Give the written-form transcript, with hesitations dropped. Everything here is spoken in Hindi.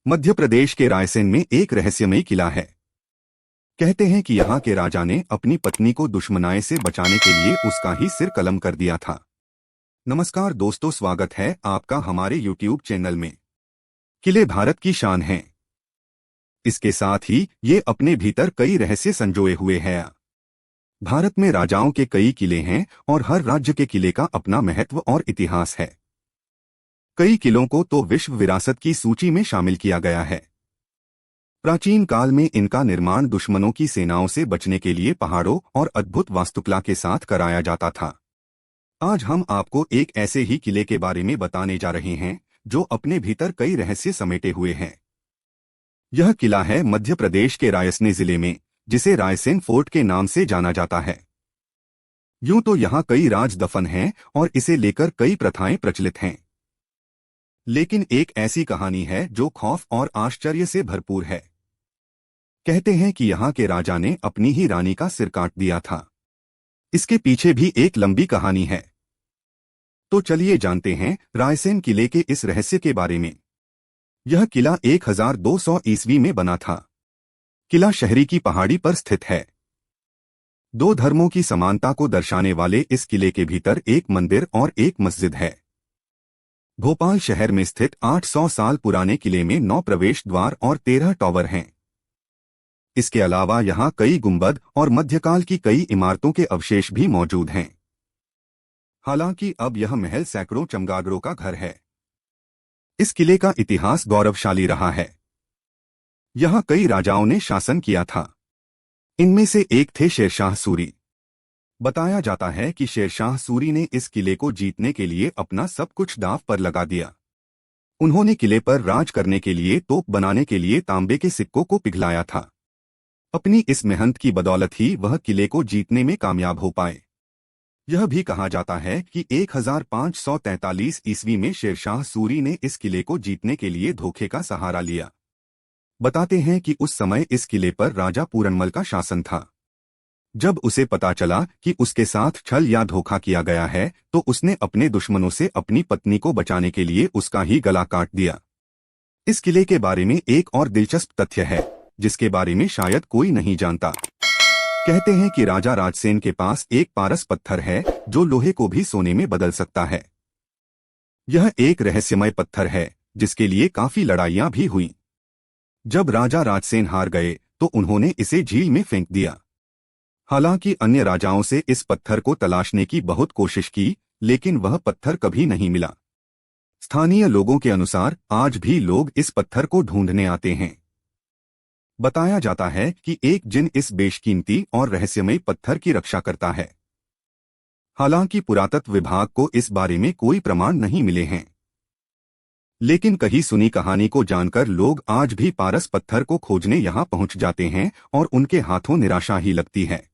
मध्य प्रदेश के रायसेन में एक रहस्यमय किला है। कहते हैं कि यहाँ के राजा ने अपनी पत्नी को दुश्मनाए से बचाने के लिए उसका ही सिर कलम कर दिया था। नमस्कार दोस्तों, स्वागत है आपका हमारे YouTube चैनल में। किले भारत की शान हैं। इसके साथ ही ये अपने भीतर कई रहस्य संजोए हुए हैं। भारत में राजाओं के कई किले हैं और हर राज्य के किले का अपना महत्व और इतिहास है। कई किलों को तो विश्व विरासत की सूची में शामिल किया गया है। प्राचीन काल में इनका निर्माण दुश्मनों की सेनाओं से बचने के लिए पहाड़ों और अद्भुत वास्तुकला के साथ कराया जाता था। आज हम आपको एक ऐसे ही किले के बारे में बताने जा रहे हैं जो अपने भीतर कई रहस्य समेटे हुए हैं। यह किला है मध्य प्रदेश के रायसेन जिले में, जिसे रायसेन फोर्ट के नाम से जाना जाता है। यूं तो यहाँ कई राज दफन हैं और इसे लेकर कई प्रथाएं प्रचलित हैं, लेकिन एक ऐसी कहानी है जो खौफ और आश्चर्य से भरपूर है। कहते हैं कि यहाँ के राजा ने अपनी ही रानी का सिर काट दिया था। इसके पीछे भी एक लंबी कहानी है। तो चलिए जानते हैं रायसेन किले के इस रहस्य के बारे में। यह किला 1200 ईस्वी में बना था। किला शहरी की पहाड़ी पर स्थित है। दो धर्मों की समानता को दर्शाने वाले इस किले के भीतर एक मंदिर और एक मस्जिद है। भोपाल शहर में स्थित 800 साल पुराने किले में 9 प्रवेश द्वार और 13 टॉवर हैं। इसके अलावा यहाँ कई गुंबद और मध्यकाल की कई इमारतों के अवशेष भी मौजूद हैं। हालांकि अब यह महल सैकड़ों चमगादड़ों का घर है। इस किले का इतिहास गौरवशाली रहा है। यहाँ कई राजाओं ने शासन किया था। इनमें से एक थे शेरशाह सूरी। बताया जाता है कि शेरशाह सूरी ने इस किले को जीतने के लिए अपना सब कुछ दांव पर लगा दिया। उन्होंने किले पर राज करने के लिए तोप बनाने के लिए तांबे के सिक्कों को पिघलाया था। अपनी इस मेहनत की बदौलत ही वह किले को जीतने में कामयाब हो पाए। यह भी कहा जाता है कि 1543 ईस्वी में शेरशाह सूरी ने इस किले को जीतने के लिए धोखे का सहारा लिया। बताते हैं कि उस समय इस किले पर राजा पूरनमल का शासन था। जब उसे पता चला कि उसके साथ छल या धोखा किया गया है, तो उसने अपने दुश्मनों से अपनी पत्नी को बचाने के लिए उसका ही गला काट दिया। इस किले के बारे में एक और दिलचस्प तथ्य है, जिसके बारे में शायद कोई नहीं जानता। कहते हैं कि राजा राजसेन के पास एक पारस पत्थर है जो लोहे को भी सोने में बदल सकता है। यह एक रहस्यमय पत्थर है जिसके लिए काफी लड़ाइयां भी हुई। जब राजा राजसेन हार गए तो उन्होंने इसे झील में फेंक दिया। हालांकि अन्य राजाओं से इस पत्थर को तलाशने की बहुत कोशिश की, लेकिन वह पत्थर कभी नहीं मिला। स्थानीय लोगों के अनुसार आज भी लोग इस पत्थर को ढूंढने आते हैं। बताया जाता है कि एक जिन इस बेशकीमती और रहस्यमय पत्थर की रक्षा करता है। हालांकि पुरातत्व विभाग को इस बारे में कोई प्रमाण नहीं मिले हैं, लेकिन कही सुनी कहानी को जानकर लोग आज भी पारस पत्थर को खोजने यहाँ पहुँच जाते हैं और उनके हाथों निराशा ही लगती है।